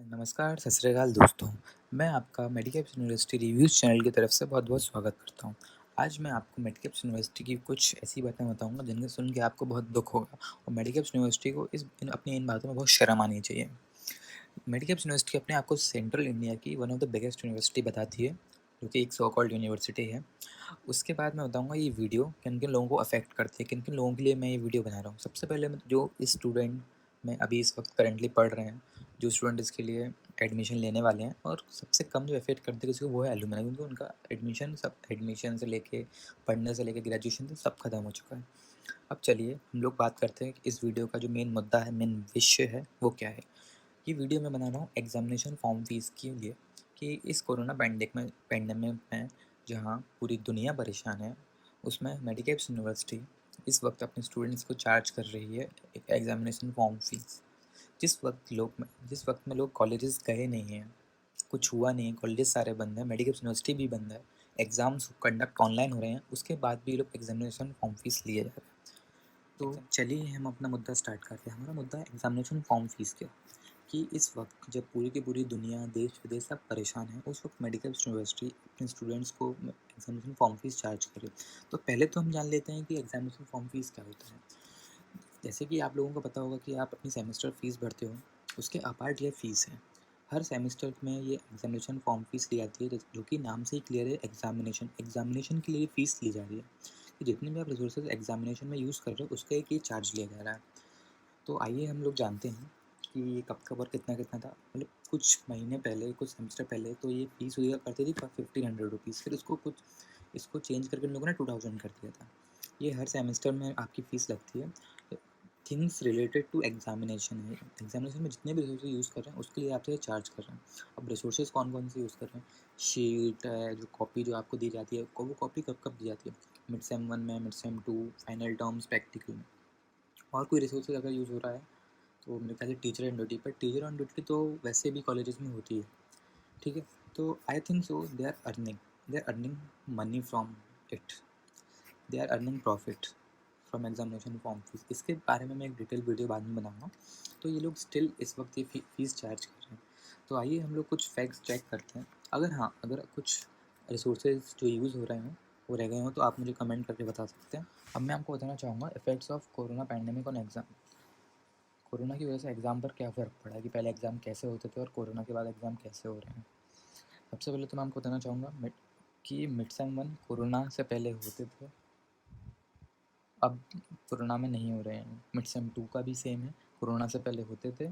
नमस्कार, सत श्री अकाल दोस्तों। मैं आपका मेडिकेप्स यूनिवर्सिटी रिव्यूज़ चैनल की तरफ से बहुत-बहुत स्वागत करता हूँ। आज मैं आपको मेडिकेप्स यूनिवर्सिटी की कुछ ऐसी बातें बताऊँगा जिनको सुन के आपको बहुत दुःख होगा और मेडिकेप्स यूनिवर्सिटी को अपनी इन बातों में बहुत शर्म आनी चाहिए। मेडिकेप्स यूनिवर्सिटी अपने आप को सेंट्रल इंडिया की one of the biggest university बताती है, जो कि एक सो कॉल्ड यूनिवर्सिटी है। उसके बाद मैं बताऊँगा ये वीडियो किन-किन लोगों को अफ़ेक्ट करती है, किन-किन लोगों के लिए मैं ये वीडियो बना रहा हूँ। सबसे पहले मैं जो स्टूडेंट में अभी इस वक्त करंटली पढ़ रहे हैं, जो स्टूडेंट इसके लिए एडमिशन लेने वाले हैं, और सबसे कम जो अफ़ेक्ट करती है किसी को वो है एलुमनाई, क्योंकि उनका एडमिशन से लेके पढ़ने से लेके ग्रेजुएशन तक सब खत्म हो चुका है। अब चलिए हम लोग बात करते हैं कि इस वीडियो का जो मेन मुद्दा है, मेन विषय है, वो क्या है। ये वीडियो मैं बना रहा हूँ एग्जामिनेशन फॉर्म फीस के लिए, कि इस कोरोना पैंडेमिक में जहाँ पूरी दुनिया परेशान है, उसमें मेडिकेप्स यूनिवर्सिटी इस वक्त अपने स्टूडेंट्स को चार्ज कर रही है एक एग्जामिनेशन फॉर्म फीस। जिस वक्त में लोग कॉलेजेस गए नहीं हैं, कुछ हुआ नहीं है, कॉलेजेस सारे बंद हैं, मेडिकेप्स यूनिवर्सिटी भी बंद है, एग्ज़ाम्स कंडक्ट ऑनलाइन हो रहे हैं, उसके बाद भी ये लोग एग्जामिनेशन फॉर्म फीस लिए जा रहे हैं। तो चलिए हम अपना मुद्दा स्टार्ट करते हैं। हमारा मुद्दा है एग्जामिनेशन फॉर्म फीस का, कि इस वक्त जब पूरी की पूरी दुनिया, देश विदेश सब परेशान है, उस वक्त मेडिकल यूनिवर्सिटी अपने स्टूडेंट्स को एग्जामिनेशन फॉर्म फीस चार्ज करे। तो पहले तो हम जान लेते हैं कि एग्जामिनेशन फॉर्म फीस क्या होता है। जैसे कि आप लोगों को पता होगा कि आप अपनी सेमेस्टर फीस भरते हो, उसके अपार्ट ये फ़ीस है। हर सेमेस्टर में ये एग्जामिनेशन फॉर्म फीस ली जाती है, जो कि नाम से ही क्लियर है, एग्जामिनेशन के लिए फ़ीस ली जा रही है, कि जितने भी आप रिसोर्सेज एग्जामिनेशन में यूज़ कर रहे हो उसका एक ये चार्ज लिया जा रहा है। तो आइए हम लोग जानते हैं कि ये कब कब और कितना-कितना था। मतलब कुछ महीने पहले, कुछ सेमेस्टर पहले तो ये फ़ीस हुआ करती थी 1500 रुपीज़, फिर इसको चेंज करके इन लोगों ने 2000 कर दिया था। ये हर सेमेस्टर में आपकी फ़ीस लगती है। थिंग्स रिलेटेड टू एग्जामिनेशन है। एग्जामिनेशन में जितने भी रिसोर्सेज यूज़ कर रहे हैं उसके लिए आपसे ये चार्ज कर रहे हैं। अब रिसोर्सेज कौन-कौन से यूज़ कर रहे हैं? शीट है, जो कॉपी जो आपको दी जाती है, वो कॉपी कब-कब दी जाती है? मिड सेम 1 में, mid sem 2, final terms, practical में। और कोई रिसोर्सेज अगर यूज़ हो रहा है तो मेरे ख्याल से टीचर ऑन ड्यूटी, पर टीचर ऑन ड्यूटी तो वैसे भी कॉलेजेस में होती है, ठीक है। तो I think so they are earning money from it, they are earning profit from examination form fees. इसके बारे में मैं एक डिटेल वीडियो बाद में बनाऊंगा। तो ये लोग स्टिल इस वक्त ये फीस चार्ज कर रहे हैं। तो आइए हम लोग कुछ फैक्ट्स चेक करते हैं। अगर कुछ रिसोर्सेज जो यूज़ हो रहे हैं वो रह गए हों तो आप मुझे कमेंट करके बता सकते हैं। अब मैं आपको बताना चाहूँगा effects of corona pandemic on exam. Corona की वजह से एग्ज़ाम पर क्या फ़र्क पड़ा है, कि पहले एग्ज़ाम कैसे होते थे और कोरोना के बाद एग्ज़ाम कैसे हो रहे हैं। सबसे पहले तो मैं आपको बताना चाहूँगा कि मिड सेम 1 कोरोना से पहले होते थे, अब कोरोना में नहीं हो रहे हैं। मिड सेम 2 का भी सेम है, कोरोना से पहले होते थे,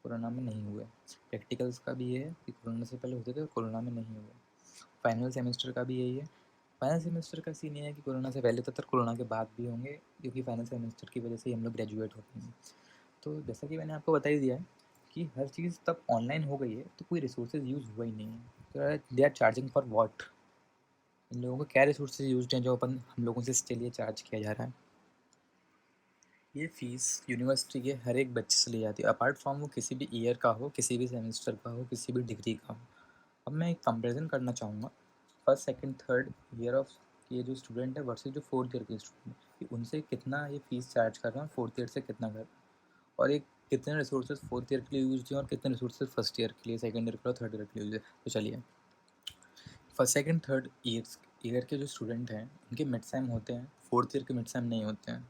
कोरोना में नहीं हुए। प्रैक्टिकल्स का भी ये है कि कोरोना से पहले होते थे और कोरोना में नहीं हुए। फाइनल सेमेस्टर का भी यही है। फाइनल सेमेस्टर का सीन ये है कि कोरोना से पहले तो कोरोना के बाद भी होंगे, क्योंकि फाइनल सेमेस्टर की वजह से ही हम लोग ग्रेजुएट होते हैं। तो जैसा कि मैंने आपको बता ही दिया है कि हर चीज़ तब ऑनलाइन हो गई है तो कोई रिसोर्सेज यूज़ हुआ ही नहीं है। तो they are charging for what? इन लोगों को क्या रिसोर्सेज यूज हैं जो हम लोगों से इसके लिए चार्ज किया जा रहा है? ये फ़ीस यूनिवर्सिटी के हर एक बच्चे से ली जाती है, अपार्ट फ्रॉम वो किसी भी ईयर का हो, किसी भी सेमेस्टर का हो, किसी भी डिग्री का हो। अब मैं एक कंपेरिजन करना चाहूँगा first second third year of ये जो स्टूडेंट है वर्सेस जो फोर्थ ईयर के स्टूडेंट है, कि उनसे कितना ये फ़ीस चार्ज कर रहा है, फोर्थ ईयर से कितना कर रहा है, और एक कितने रिसोर्सेज फोर्थ ईयर के लिए यूज हैं और कितने रिसोर्सेज फर्स्ट ईयर के लिए, सेकंड ईयर के लिए, थर्ड ईयर के लिए यूज है। तो चलिए, फर्स्ट सेकंड थर्ड ईयर के जो स्टूडेंट हैं उनके मिड सेम होते हैं, फोर्थ ईयर के मिड सेम नहीं होते हैं।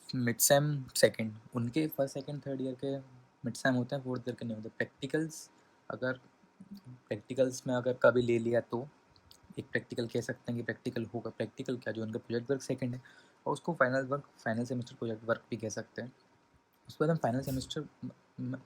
मिड सेम सेकंड उनके फर्स्ट सेकंड थर्ड ईयर के मिड सेम होते हैं, फोर्थ ईयर के नहीं होते। अगर प्रैक्टिकल्स में अगर कभी ले लिया तो एक प्रैक्टिकल कह सकते हैं कि प्रैक्टिकल होगा। प्रैक्टिकल क्या, जो उनका प्रोजेक्ट वर्क सेकंड है, और उसको फाइनल सेमेस्टर प्रोजेक्ट वर्क भी कह सकते हैं। उसके बाद हम फाइनल सेमेस्टर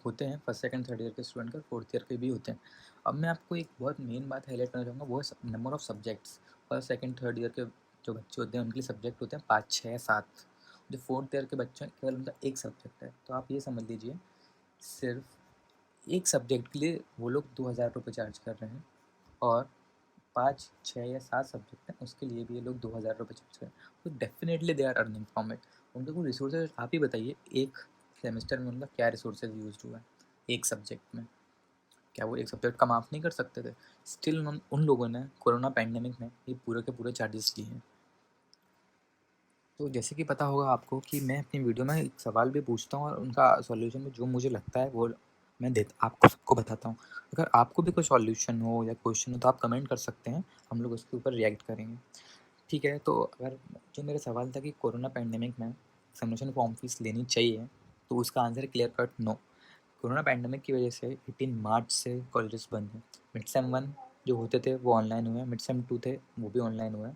होते हैं फर्स्ट सेकंड थर्ड ईयर के स्टूडेंट का, फोर्थ ईयर के भी होते हैं। अब मैं आपको एक बहुत मेन बात हाईलाइट करना चाहूँगा, वो है number of subjects. First second third year के जो बच्चे होते हैं उनके सब्जेक्ट होते हैं 5 6 7। जो फोर्थ ईयर के बच्चे हैं केवल उनका एक सब्जेक्ट है। तो आप ये समझ लीजिए, सिर्फ एक सब्जेक्ट के लिए वो लोग 2000 रुपये चार्ज कर रहे हैं, और 5 6 या 7 सब्जेक्ट हैं उसके लिए भी ये लोग 2000 रुपये चार्ज करें। तो definitely they are earning from it. उनके को रिसोर्सेज आप ही बताइए, एक सेमेस्टर में उनका क्या रिसोर्सेज यूज हुआ है एक सब्जेक्ट में? क्या वो एक सब्जेक्ट का माफ़ नहीं कर सकते थे? स्टिल उन लोगों ने कोरोना पैंडेमिक में ये पूरे के पूरे चार्जेस लिए हैं। तो जैसे कि पता होगा आपको कि मैं अपनी वीडियो में एक सवाल भी पूछता हूँ और उनका सॉल्यूशन भी जो मुझे लगता है वो मैं देता आपको सबको बताता हूँ। अगर आपको भी कोई सॉल्यूशन हो या क्वेश्चन हो तो आप कमेंट कर सकते हैं, हम लोग उसके ऊपर रिएक्ट करेंगे। ठीक है, तो अगर जो मेरा सवाल था कि कोरोना पैंडेमिक में एग्जामिनेशन फॉर्म फीस लेनी चाहिए, तो उसका answer clear cut no. Corona pandemic की वजह से 18 मार्च से कॉलेजेस बंद हैं। मिड सेम 1 जो होते थे वो ऑनलाइन हुए, मिड सेम 2 थे वो भी ऑनलाइन हुए,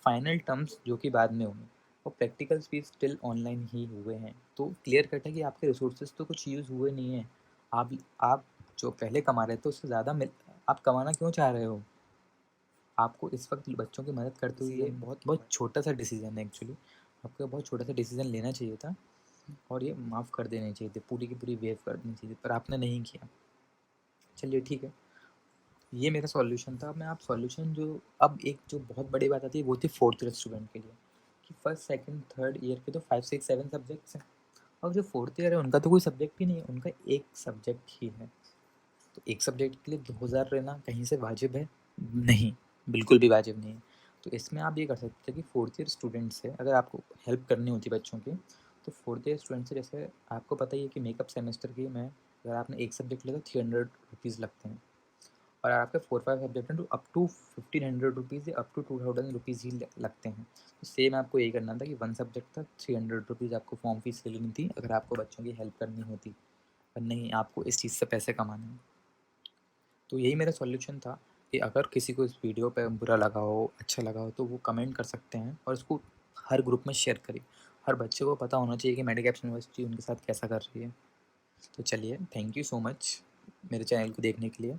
फाइनल टर्म्स जो कि बाद में हुए, और प्रैक्टिकल्स भी स्टिल ऑनलाइन ही हुए हैं। तो क्लियर कट है कि आपके रिसोर्सेज तो कुछ यूज़ हुए नहीं हैं। आप जो पहले कमा रहे थे उससे ज़्यादा मिल आप कमाना क्यों चाह रहे हो? आपको इस वक्त बच्चों की मदद करते हुए ये बहुत बहुत छोटा सा डिसीज़न है एक्चुअली। आपको बहुत छोटा सा डिसीज़न लेना चाहिए था और ये माफ़ कर देने चाहिए थे, पूरी की पूरी वेव कर देनी चाहिए थी, पर आपने नहीं किया। चलिए ठीक है, ये मेरा सॉल्यूशन था। मैं आप सॉल्यूशन जो अब एक जो बहुत बड़ी बात आती है वो थी फोर्थ ईयर स्टूडेंट के लिए, कि फर्स्ट सेकंड थर्ड ईयर के तो 5 6 7 सब्जेक्ट्स हैं, और जो फोर्थ ईयर है उनका तो कोई सब्जेक्ट ही नहीं है, उनका एक सब्जेक्ट ही है। तो एक सब्जेक्ट के लिए 2000 लेना कहीं से वाजिब है? नहीं, बिल्कुल भी वाजिब नहीं है। तो इसमें आप ये कर सकते हैं कि फोर्थ ईयर स्टूडेंट से अगर आपको हेल्प करनी होती है बच्चों की, तो फोर्थ ईयर स्टूडेंट से, जैसे आपको पता ही है कि मेकअप सेमेस्टर की में अगर आपने एक सब्जेक्ट लिया तो 300 रुपीज़ लगते हैं, और आपके 4 5 सब्जेक्ट हैं तो अप टू 1500 रुपीज़ या अप टू 2000 रुपीज़ ही लगते हैं। तो सेम आपको यही करना था कि वन सब्जेक्ट था, 300 रुपीज़ आपको फॉर्म फीस ले लेनी थी अगर आपको बच्चों की हेल्प करनी होती, पर नहीं, आपको इस चीज़ से पैसे कमाने हैं। तो यही मेरा सॉल्यूशन था कि अगर किसी को इस वीडियो पे बुरा लगा हो, अच्छा लगा हो, तो वो कमेंट कर सकते हैं और इसको हर ग्रुप में शेयर करें। हर बच्चे को पता होना चाहिए कि मेडिकैप्स यूनिवर्सिटी उनके साथ कैसा कर रही है। तो चलिए, थैंक यू सो मच मेरे चैनल को देखने के लिए।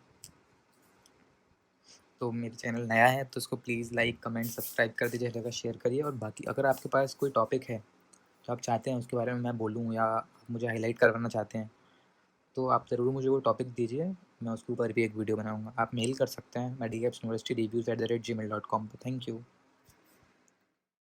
तो मेरे चैनल नया है तो उसको प्लीज़ लाइक, कमेंट, सब्सक्राइब कर दीजिए, जगह शेयर करिए, और बाकी अगर आपके पास कोई टॉपिक है जो आप चाहते हैं उसके बारे में मैं बोलूँ या आप मुझे हाईलाइट करवाना चाहते हैं, तो आप ज़रूर मुझे वो टॉपिक दीजिए, मैं उसके ऊपर भी एक वीडियो बनाऊँगा। आप मेल कर सकते हैं medicappsuniversityReviews@gmail.com पे। Thank you.